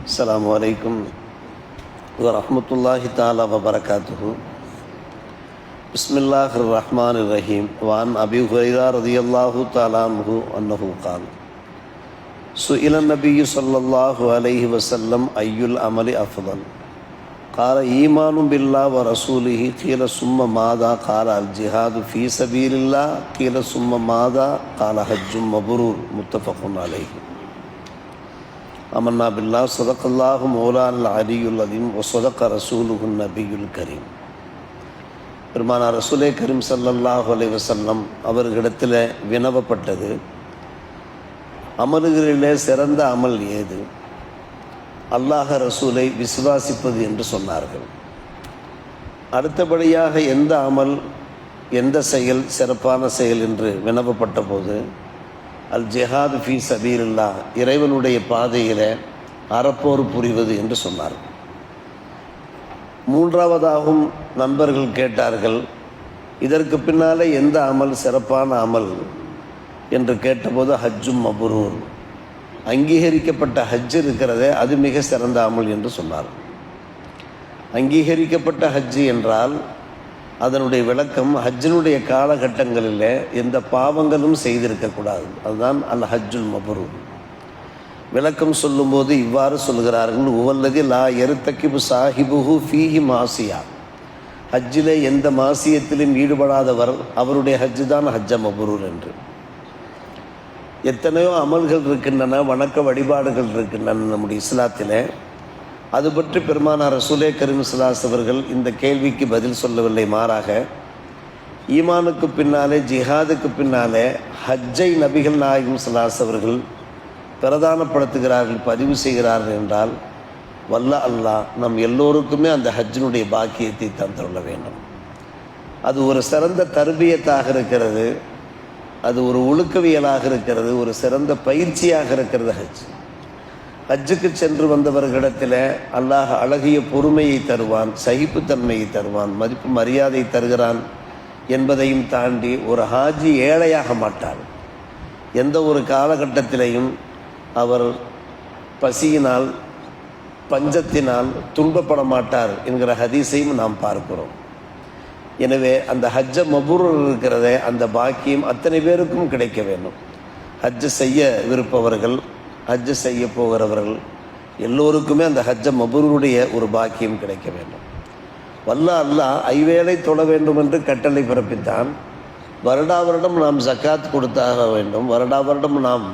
السلام عليكم ورحمة الله تعالى وبركاته. بسم الله الرحمن الرحيم. وعن أبي هريرة رضي الله تعالى عنه أنه قال: سئل النبي صلى الله عليه وسلم أي العمل أفضل؟ قال: إيمان بالله ورسوله. قيل ثم ماذا؟ قال: الجهاد في سبيل الله. قيل ثم ماذا؟ قال: حج مبرور. متفق عليه. آمنا بالله صدق الله مولانا العلي العظيم وصدق رسوله النبي الكريم. பெருமானார் ரசூலே கரீம் ஸல்லல்லாஹு அலைஹி வஸல்லம் அவர்களிடத்தில் வினவப்பட்டது, அமல்களிலே சிறந்த அமல் ஏது? அல்லாஹ் ரசூலை விசுவாசிப்பது என்று சொன்னார்கள். அடுத்தபடியாக எந்த அமல், எந்த செயல் சிறப்பான செயல் என்று வினவப்பட்ட போது, அல் ஜிஹாது ஃபீ சபீலில்லாஹ், இறைவனுடைய பாதையில் அறப்போர் புரிவது என்று சொன்னார்கள். மூன்றாவதாகவும் நண்பர்கள் கேட்டார்கள், இதற்கு பின்னாலே எந்த அமல் சிறப்பான அமல் என்று கேட்டபோது ஹஜ்ஜும் மபுரூர், அங்கீகரிக்கப்பட்ட ஹஜ் இருக்கிறதே அது மிக சிறந்த அமல் என்று சொன்னார். அங்கீகரிக்கப்பட்ட ஹஜ்ஜு என்றால் அதனுடைய விளக்கம், ஹஜ்ஜினுடைய காலகட்டங்களில் எந்த பாவங்களும் செய்திருக்கக்கூடாது. அதுதான் அல் ஹஜ்ஜுல் மபுரூர். விளக்கம் சொல்லும்போது இவ்வாறு சொல்கிறார்கள்: உவல்லதி லா எருத்தக்கிபு சாஹிபுஹு ஃபீஹி மாசியா. ஹஜ்ஜிலே எந்த மாசியத்திலும் ஈடுபடாதவர் அவருடைய ஹஜ்ஜு தான் ஹஜ்ஜ மபுரூர் என்று. எத்தனையோ அமல்கள் இருக்கின்றன, வணக்க வழிபாடுகள் இருக்கின்றன நம்முடைய இஸ்லாத்திலே. அது பற்றி பெருமானார் ரசூலே கரீம் ஸல்லல்லாஹு அவர்கள் இந்த கேள்விக்கு பதில் சொல்லவில்லை. மாறாக, ஈமானுக்கு பின்னாலே, ஜிஹாதுக்கு பின்னாலே ஹஜ்ஜை நபிகள் நாயகம் ஸல்லல்லாஹு அவர்கள் பிரதானப்படுத்துகிறார்கள், பதிவு செய்கிறார்கள் என்றால், வல்ல அல்லாஹ் நம் எல்லோருக்குமே அந்த ஹஜ்ஜினுடைய பாக்கியத்தை தந்துள்ள வேண்டும். அது ஒரு சிறந்த தர்பியத்தாக இருக்கிறது, அது ஒரு ஒழுக்கவியலாக இருக்கிறது, ஒரு சிறந்த பயிற்சியாக இருக்கிறது ஹஜ். ஹஜ்ஜுக்கு சென்று வந்தவர்களிடத்தில் அல்லாஹ் அழகிய பொறுமையை தருவான், சகிப்புத்தன்மையை தருவான், மதிப்பு மரியாதை தருகிறான் என்பதையும் தாண்டி ஒரு ஹாஜி ஏழையாக மாட்டார். எந்த ஒரு காலகட்டத்திலையும் அவர் பசியினால், பஞ்சத்தினால் துன்பப்பட மாட்டார் என்கிற ஹதீஸையும் நாம் பார்க்கிறோம். எனவே அந்த ஹஜ்ஜ மபுரூர் இருக்கிறதே, அந்த பாக்கியம் அத்தனை பேருக்கும் கிடைக்க வேண்டும். ஹஜ்ஜு செய்ய விருப்பவர்கள், ஹஜ்ஜு செய்ய போகிறவர்கள் எல்லோருக்குமே அந்த ஹஜ்ஜ மபுரூருடைய ஒரு பாக்கியம் கிடைக்க வேண்டும். வல்ல அல்லாஹ் ஐவேளை தொழ வேண்டும் என்று கட்டளை பிறப்பித்தான். வருடா வருடம் நாம் ஜக்காத் கொடுத்தாக வேண்டும். வருடா வருடம் நாம்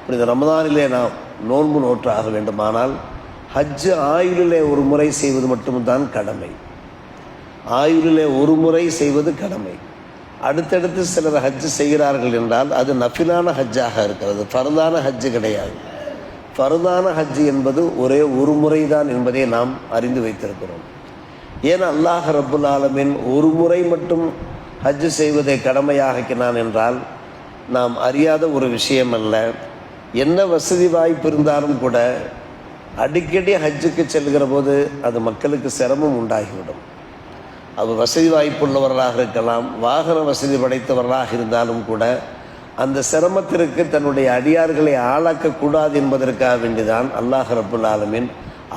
இந்த ரமதானிலே நாம் நோன்பு நோற்றாக வேண்டுமானால் ஹஜ்ஜு ஆயுளிலே ஒரு முறை செய்வது மட்டும்தான் கடமை. ஆயுளிலே ஒரு முறை செய்வது கடமை. அடுத்தடுத்து சிலர் ஹஜ்ஜு செய்கிறார்கள் என்றால் அது நஃபிலான ஹஜ்ஜாக இருக்கிறது, ஃபர்தான ஹஜ்ஜு கிடையாது. ஃபர்தான ஹஜ்ஜு என்பது ஒரே ஒரு முறை தான் என்பதை நாம் அறிந்து வைத்திருக்கிறோம். ஏன் அல்லாஹ் ரப்புல் ஆலமீன் ஒரு முறை மட்டும் ஹஜ்ஜு செய்வதை கடமையாக்கினான் என்றால் நாம் அறியாத ஒரு விஷயம் அல்ல. என்ன வசதி வாய்ப்பு இருந்தாலும் கூட அடிக்கடி ஹஜ்ஜுக்கு செல்கிற போது அது மக்களுக்கு சிரமம் உண்டாகிவிடும். அவர் வசதி வாய்ப்புள்ளவர்களாக இருக்கலாம், வாகன வசதி படைத்தவர்களாக இருந்தாலும் கூட அந்த சிரமத்திற்கு தன்னுடைய அடியார்களை ஆளாக்கக்கூடாது என்பதற்காக வேண்டிதான் அல்லாஹ் ரப்புல் ஆலமீன்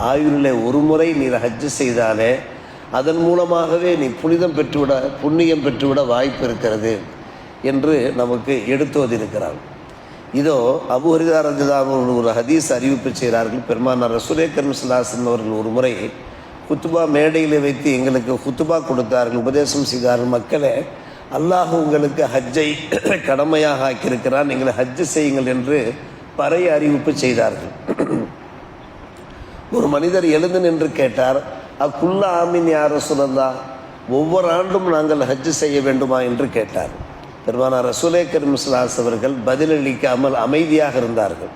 ஆயுளிலே ஒரு முறை நீர் ஹஜ்ஜு செய்தாலே அதன் மூலமாகவே நீ புண்ணியம் பெற்றுவிட வாய்ப்பு இருக்கிறது என்று நமக்கு எடுத்துவதிருக்கிறார். இதோ அபூ ஹுரைரா ரலியல்லாஹு அன்ஹு ஒரு ஹதீஸ் அறிவிப்பு செய்கிறார்கள். பெருமானார் ரசூலே கரீம் ஸல்லல்லாஹு அலைஹி வஸல்லம் அவர்கள் ஒரு முறை குத்துபா மேடையில் வைத்து எங்களுக்கு குத்துபா கொடுத்தார்கள், உபதேசம் செய்தார்கள். மக்களே, அல்லாஹ் உங்களுக்கு ஹஜ்ஜை கடமையாக ஆக்கியிருக்கிறான், நீங்கள் ஹஜ்ஜு செய்யுங்கள் என்று பறைய அறிவிப்பு செய்தார்கள். ஒரு மனிதர் எழுந்து நின்று கேட்டார், அக்குல்லா ஆமீன் யா ரசூலல்லாஹ், ஒவ்வொரு ஆண்டும் நாங்கள் ஹஜ்ஜு செய்ய வேண்டுமா என்று கேட்டார். பெருமானார் ரசூலே கரீம் ஸல்லல்லாஹு அலைஹி அவர்கள் பதிலளிக்காமல் அமைதியாக இருந்தார்கள்.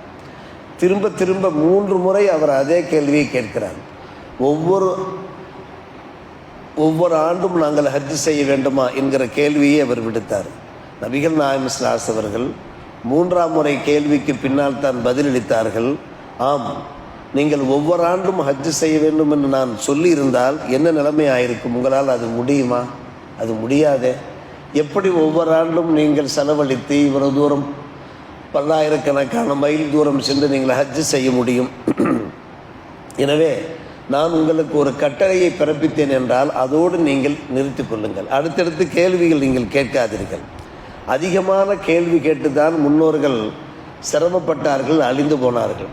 திரும்ப திரும்ப 3 முறை அவர் அதே கேள்வியை கேட்கிறார். ஒவ்வொரு ஆண்டும் நாங்கள் ஹஜ்ஜு செய்ய வேண்டுமா என்கிற கேள்வியை அவர் விடுத்தார். நபிகள் நாயகம் ஸல்லல்லாஹு அலைஹி அவர்கள் 3ஆம் முறை கேள்விக்கு பின்னால் தான் பதிலளித்தார்கள், ஆம், நீங்கள் ஒவ்வொரு ஆண்டும் ஹஜ்ஜு செய்ய வேண்டும் என்று நான் சொல்லியிருந்தால் என்ன நிலைமை ஆயிருக்கும்? உங்களால் அது முடியுமா? அது முடியாதே. எப்படி ஒவ்வொரு ஆண்டும் நீங்கள் செலவழித்து இவ்வளவு தூரம் பல்லாயிரக்கணக்கான மைல் தூரம் சென்று நீங்கள் ஹஜ்ஜு செய்ய முடியும்? எனவே நான் உங்களுக்கு ஒரு கட்டளையை பிறப்பித்தேன் என்றால் அதோடு நீங்கள் நிறுத்தி கொள்ளுங்கள். அடுத்தடுத்து கேள்விகள் நீங்கள் கேட்காதீர்கள். அதிகமான கேள்வி கேட்டுதான் முன்னோர்கள் சிரமப்பட்டார்கள், அழிந்து போனார்கள்.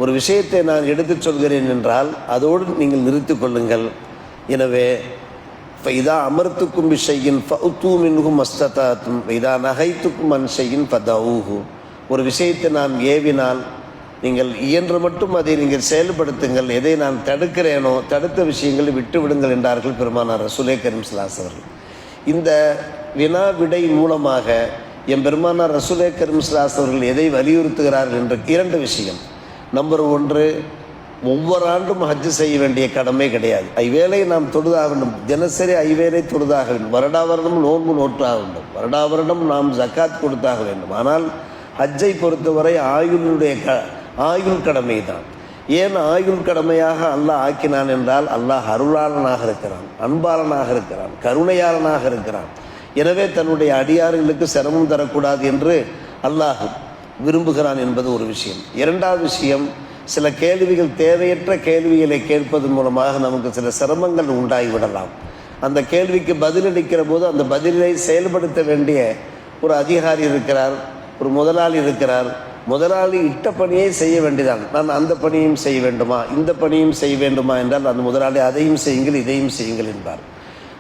ஒரு விஷயத்தை நான் எடுத்துச் சொல்கிறேன் என்றால் அதோடு நீங்கள் நிறுத்தி கொள்ளுங்கள். எனவே இதா அமர்த்துக்கும் விஷயின் ஃபௌத்து மின்ஹும் மஸ்ததாத்தும் இதா நகைத்துக்கும் அன்ஷையின் ஃபதஊஹு. ஒரு விஷயத்தை நான் ஏவினால் நீங்கள் இயன்ற மட்டும் அதை நீங்கள் செயல்படுத்துங்கள். எதை நான் தடுக்கிறேனோ தடுத்த விஷயங்களை விட்டு விடுங்கள் என்றார்கள் பெருமானார் ரசூலே கரீம் ஸல்லல்லாஹு அலைஹி வஸல்லம். இந்த வினா விடை மூலமாக என் பெருமானார் ரசூலே கரீம் ஸல்லல்லாஹு அலைஹி வஸல்லம் எதை வலியுறுத்துகிறார்கள் என்ற 2 விஷயம். நம்பர் 1, ஒவ்வொரு ஆண்டும் ஹஜ்ஜு செய்ய வேண்டிய கடமை கிடையாது. ஐவேளை நாம் தொழுதாக வேண்டும். தினசரி ஐவேளை தொழுதாக வேண்டும். வருடா வருடம் நோன்பு நோற்றாக வேண்டும். வருடா வருடம் நாம் ஜக்காத் கொடுத்தாக வேண்டும். ஆனால் ஹஜ்ஜை பொறுத்தவரை ஆயுள் கடமை தான். ஏன் ஆயுள் கடமையாக அல்லாஹ் ஆக்கினான் என்றால் அல்லாஹ் அருளாளனாக இருக்கிறான், அன்பாளனாக இருக்கிறான், கருணையாளனாக இருக்கிறான். எனவே தன்னுடைய அடியார்களுக்கு சிரமம் தரக்கூடாது என்று அல்லாஹ் விரும்புகிறான் என்பது ஒரு விஷயம். 2வது விஷயம், சில கேள்விகள் தேவையற்ற கேள்விகளை கேட்பதன் மூலமாக நமக்கு சில சிரமங்கள் உண்டாகிவிடலாம். அந்த கேள்விக்கு பதிலளிக்கிற போது அந்த பதிலை செயல்படுத்த வேண்டிய ஒரு அதிகாரி இருக்கிறார், ஒரு முதலாளி இருக்கிறார். முதலாளி இட்ட பணியை செய்ய வேண்டியதான். நான் அந்த பணியும் செய்ய வேண்டுமா, இந்த பணியும் செய்ய வேண்டுமா என்றால் அந்த முதலாளி அதையும் செய்யுங்கள் இதையும் செய்யுங்கள் என்பார்.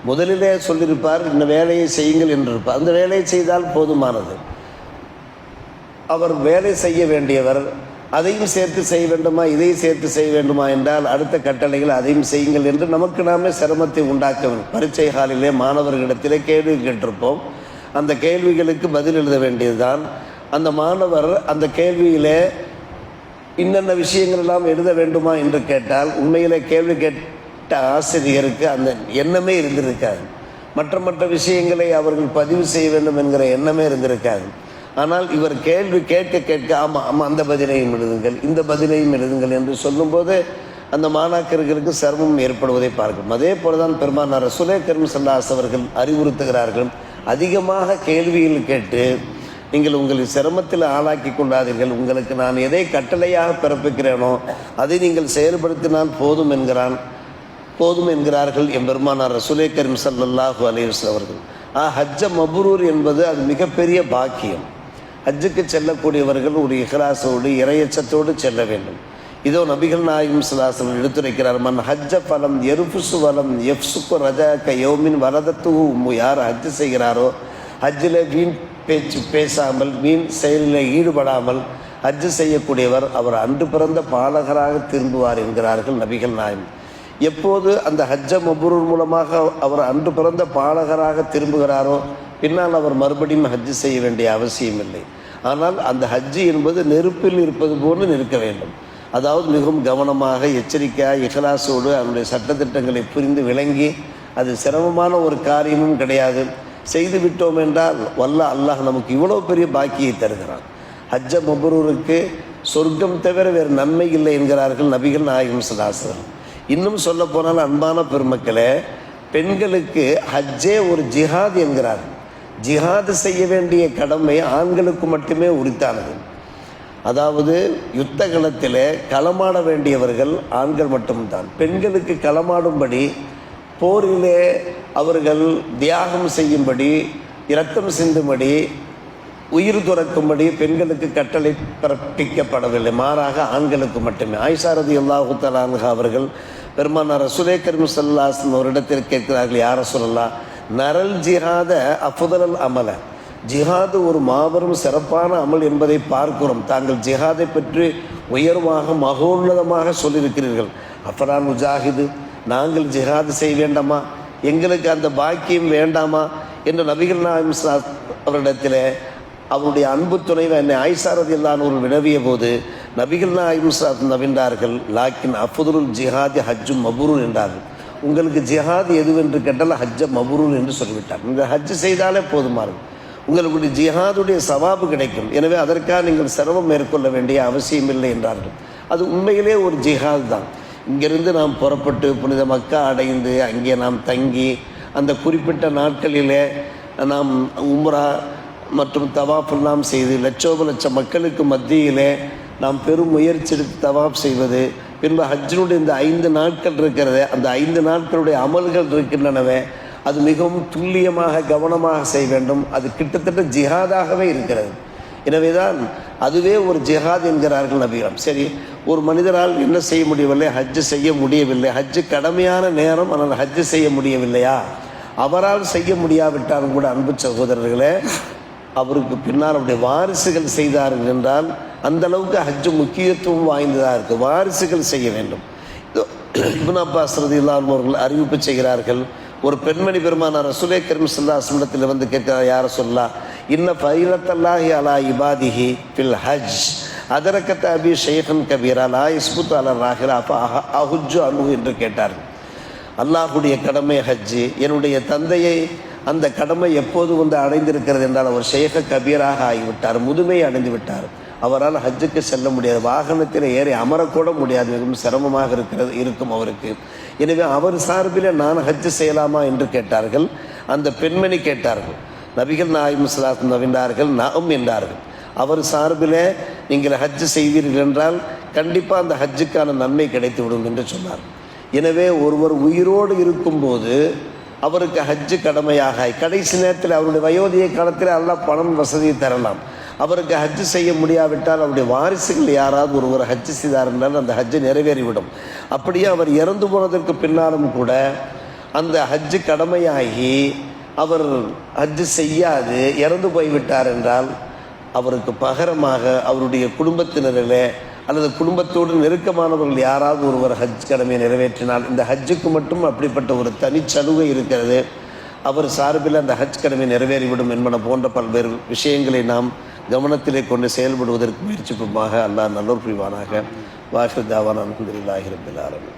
முதலிலே சொல்லியிருப்பார் இந்த வேலையை செய்யுங்கள் என்றிருப்பார். அந்த வேலையை செய்தால் போதுமானது. அவர் வேலை செய்ய வேண்டியவர் அதையும் சேர்த்து செய்ய வேண்டுமா இதையும் சேர்த்து செய்ய வேண்டுமா என்றால் அடுத்த கட்டளைகள் அதையும் செய்யுங்கள் என்று நமக்கு நாமே சிரமத்தை உண்டாக்க வேண்டும். பரீட்சை காலிலே மாணவர்களிடத்திலே கேள்வி கேட்டிருப்போம். அந்த கேள்விகளுக்கு பதில் எழுத வேண்டியதுதான். அந்த மாணவர் அந்த கேள்வியிலே இன்னென்ன விஷயங்கள் எல்லாம் எழுத வேண்டுமா என்று கேட்டால் உண்மையிலே கேள்வி கேட்ட ஆசிரியருக்கு அந்த எண்ணமே இருந்திருக்காது. மற்ற விஷயங்களை அவர்கள் பதிவு செய்ய வேண்டும் என்கிற எண்ணமே இருந்திருக்காது. ஆனால் இவர் கேள்வி கேட்க ஆமாம் அந்த பதிலையும் எழுதுங்கள் இந்த பதிலையும் எழுதுங்கள் என்று சொல்லும்போது அந்த மாணாக்கர்களுக்கு சிரமம் ஏற்படுவதை பார்க்கும். அதே போலதான் பெருமானார் ரசூலே கரீம் ஸல்லல்லாஹு அலைஹி அவர்கள் அறிவுறுத்துகிறார்கள், அதிகமாக கேள்வியில் கேட்டு நீங்கள் உங்களை சிரமத்தில் ஆளாக்கி கொள்ளாதீர்கள். உங்களுக்கு நான் எதை கட்டளையாக பிறப்பிக்கிறேனோ அதை நீங்கள் செயல்படுத்தினால் போதும் என்கிறார்கள் எம்பெருமானார் ரசூலே கரீம் ஸல்லல்லாஹு அலைஹி வஸல்லம் அவர்கள். ஹஜ்ஜ மப்ரூர் என்பது அது மிகப்பெரிய பாக்கியம். ஹஜ்ஜுக்கு செல்லக்கூடியவர்கள் ஒரு இஹ்லாஸோடு இறையச்சத்தோடு செல்ல வேண்டும். இதோ நபிகள் நாயகம் ஸல்லல்லாஹு அலைஹி வஸல்லம் எடுத்துரைக்கிறார், மன் ஹஜ்ஜ ஃபலம் யர்ஃபுசு வலம் யஃப்சுகு ரஜக யௌமின் வரதத்துஹு உம்மு. யார் ஹஜ்ஜு செய்கிறாரோ ஹஜ்ஜில் வீண் பேச்சு பேசாமல் வீண் செயலில் ஈடுபடாமல் ஹஜ்ஜு செய்யக்கூடியவர் அவர் அன்று பிறந்த பாலகராக திரும்புவார் என்கிறார்கள் நபிகள் நாயகம். எப்போது அந்த ஹஜ்ஜ மப்ரூர் மூலமாக அவர் அன்று பிறந்த பாலகராக திரும்புகிறாரோ பின்னால் அவர் மறுபடியும் ஹஜ்ஜு செய்ய வேண்டிய அவசியம் இல்லை. ஆனால் அந்த ஹஜ்ஜு என்பது நெருப்பில் இருப்பது போன்று நிற்க வேண்டும். அதாவது மிகவும் கவனமாக எச்சரிக்கையாக இஹ்லாஸோடு அவருடைய சட்டத்திட்டங்களை புரிந்து விளங்கி, அது சிரமமான ஒரு காரியமும் கிடையாது. செய்து விட்டோம் என்றால் வல்ல அல்லாஹ் நமக்கு இவ்வளோ பெரிய பாக்கியை தருகிறான். ஹஜ்ஜ மப்ரூருக்கு சொர்க்கம் தவிர வேறு நன்மை இல்லை என்கிறார்கள் நபிகள் நாயகம் ஸல்லல்லாஹு அலைஹி வஸல்லம். இன்னும் சொல்ல போனால் அன்பான பெருமக்களே, பெண்களுக்கு ஹஜ்ஜே ஒரு ஜிஹாத் என்கிறார். ஜிஹாது செய்ய வேண்டிய கடமை ஆண்களுக்கு மட்டுமே உரித்தானது. அதாவது யுத்த களத்தில் களமாட வேண்டியவர்கள் ஆண்கள் மட்டும்தான். பெண்களுக்கு களமாடும்படி, போரிலே அவர்கள் தியாகம் செய்யும்படி, இரத்தம் சிந்தும்படி, உயிர் துறக்கும்படி பெண்களுக்கு கட்டளை பிறப்பிக்கப்படவில்லை. மாறாக ஆண்களுக்கு மட்டுமே. ஆயிஷா ரலியல்லாஹு தஆலா அன்ஹா அவர்கள் பெருமானார் ரசூலே கரீம் ஸல்லல்லாஹு அலைஹி வஸல்லம் அவரிடத்தில் கேட்கிறார்கள், யா ரசூலல்லாஹ், நரல் ஜிஹாத அஃதல் அமல, ஜிஹாது ஒரு மாபெரும் சிறப்பான அமல் என்பதை பார்க்கிறோம். தாங்கள் ஜிஹாதை பற்றி உயர்வாக மகோன்னதமாக சொல்லியிருக்கிறீர்கள். அஃபரான் முஜாஹிது, நாங்கள் ஜிஹாது செய்ய வேண்டாமா, எங்களுக்கு அந்த பாக்கியம் வேண்டாமா என்று நபிகள் நாயகம் அவரிடத்தில் அவருடைய அன்பு துணைவை என்னை ஆயிஷா ரலியல்லாஹு அன்ஹா வினவிய போது நபிகள் நாயகம் நவின்றார்கள், லாக்கின் அஃதுலுல் ஜிஹாதி ஹஜ்ஜு மப்ரூர் என்றார்கள். உங்களுக்கு ஜிஹாது எதுவென்று கேட்டால் ஹஜ்ஜ மப்ரூர் என்று சொல்லிவிட்டார். நீங்கள் ஹஜ்ஜு செய்தாலே போதுமானது, உங்களுக்கு ஜிஹாதுடைய சவாபு கிடைக்கும். எனவே அதற்காக நீங்கள் சிரமம் மேற்கொள்ள வேண்டிய அவசியம் இல்லை என்றார்கள். அது உண்மையிலே ஒரு ஜிஹாது தான். இங்கிருந்து நாம் புறப்பட்டு புனித மக்கா அடைந்து அங்கே நாம் தங்கி அந்த குறிப்பிட்ட நாட்களிலே நாம் உம்ரா மற்றும் தவாப் எல்லாம் செய்து லட்சோப லட்சம் மக்களுக்கு மத்தியிலே நாம் பெரும் முயற்சி எடுத்து தவாப் செய்வது, பின்பு ஹஜ்ஜினுடைய இந்த 5 நாட்கள் இருக்கிறது, அந்த 5 நாட்களுடைய அமல்கள் இருக்கின்றனவே அது மிகவும் துல்லியமாக கவனமாக செய்ய வேண்டும். அது கிட்டத்தட்ட ஜிஹாதாகவே இருக்கிறது. எனவேதான் அதுவே ஒரு ஜிஹாத் என்கிறார்கள் நபிகள். சரி, ஒரு மனிதரால் என்ன செய்ய முடியவில்லை? ஹஜ்ஜு செய்ய முடியவில்லை. ஹஜ்ஜு கடமையான நேரம், ஆனால் ஹஜ்ஜு செய்ய முடியவில்லையா? அவரால் செய்ய முடியாவிட்டாலும் கூட அன்பு சகோதரர்களே, அவருக்கு பின்னால் அவருடைய வாரிசுகள் செய்தார்கள் என்றால் அந்த அளவுக்கு ஹஜ்ஜு முக்கியத்துவம் வாய்ந்ததாக இருக்குது. வாரிசுகள் செய்ய வேண்டும். இப்னு அப்பாஸ் ரலியல்லாஹு அன்ஹு அவர்கள் அறிவிப்பு செய்கிறார்கள், ஒரு பெண்மணி பெருமானார் ரசூலே கரீம் ஸல்லல்லாஹு அலைஹி வஸல்லம் வந்து கேட்கிறார், யா ரசூலல்லாஹ், இன்ன ஃபரீலத்தல்லாஹி அலா இபாதிஹி ஃபில் ஹஜ் அதரக்கத் அபி ஷைഖன் கபீரா லா யஸ்புத் அலா ராஹிலா அஹுஜ்ஜு அன்ஹு என்று கேட்டார்கள். அல்லாஹுடைய கடமை ஹஜ்ஜு, என்னுடைய தந்தையை அந்த கடமை எப்போது வந்து அடைந்திருக்கிறது என்றால் அவர் ஷேഖ கபீராக ஆகிவிட்டார், முதுமையை அடைந்து விட்டார். அவரால் ஹஜ்ஜுக்கு செல்ல முடியாது, வாகனத்தில் ஏறி அமரக்கூட முடியாது, மிகவும் சிரமமாக இருக்கும் அவருக்கு. எனவே அவர் சார்பில் நான் ஹஜ்ஜு செய்யலாமா என்று கேட்டார்கள். அந்த பெண்மணி கேட்டார்கள். நபிகள் நாயகம் ஸல்லல்லாஹு அலைஹி வஸல்லம் நவிண்டார்கள், நஅம் என்றார்கள். அவர் சார்பில் நீங்கள் ஹஜ்ஜு செய்வீர்கள் என்றால் கண்டிப்பாக அந்த ஹஜ்ஜுக்கான நன்மை கிடைத்துவிடும் என்று சொன்னார். எனவே ஒருவர் உயிரோடு இருக்கும்போது அவருக்கு ஹஜ்ஜு கடமையாக, கடைசி நேரத்தில் அவருடைய வயோதிக காலத்தில் அல்லாஹ் பணம் வசதியை தரலாம். அவருக்கு ஹஜ்ஜு செய்ய முடியாவிட்டால் அவருடைய வாரிசுகள் யாராவது ஒருவர் ஹஜ்ஜு செய்தார் என்றால் அந்த ஹஜ்ஜு நிறைவேறிவிடும். அப்படியே அவர் இறந்து போனதற்கு பின்னாலும் கூட அந்த ஹஜ்ஜு கடமையாகி அவர் ஹஜ்ஜு செய்யாது இறந்து போய்விட்டார் என்றால் அவருக்கு பகரமாக அவருடைய குடும்பத்தினரிலே அல்லது குடும்பத்தோடு நெருக்கமானவர்கள் யாராவது ஒருவர் ஹஜ் கடமையை நிறைவேற்றினால், இந்த ஹஜ்ஜுக்கு மட்டும் அப்படிப்பட்ட ஒரு தனிச்சலுகை இருக்கிறது, அவர் சார்பில் அந்த ஹஜ் கடமை நிறைவேறிவிடும் என்பன போன்ற பல்வேறு விஷயங்களை நாம் கவனத்திலே கொண்டு செயல்படுவதற்கு முயற்சிப்புமாக அல்லாஹ் நல்லோர் புரிவானாக. வாஹிர் தாவானா அல்ஹம்துலில்லாஹி ரப்பில் ஆலமீன்.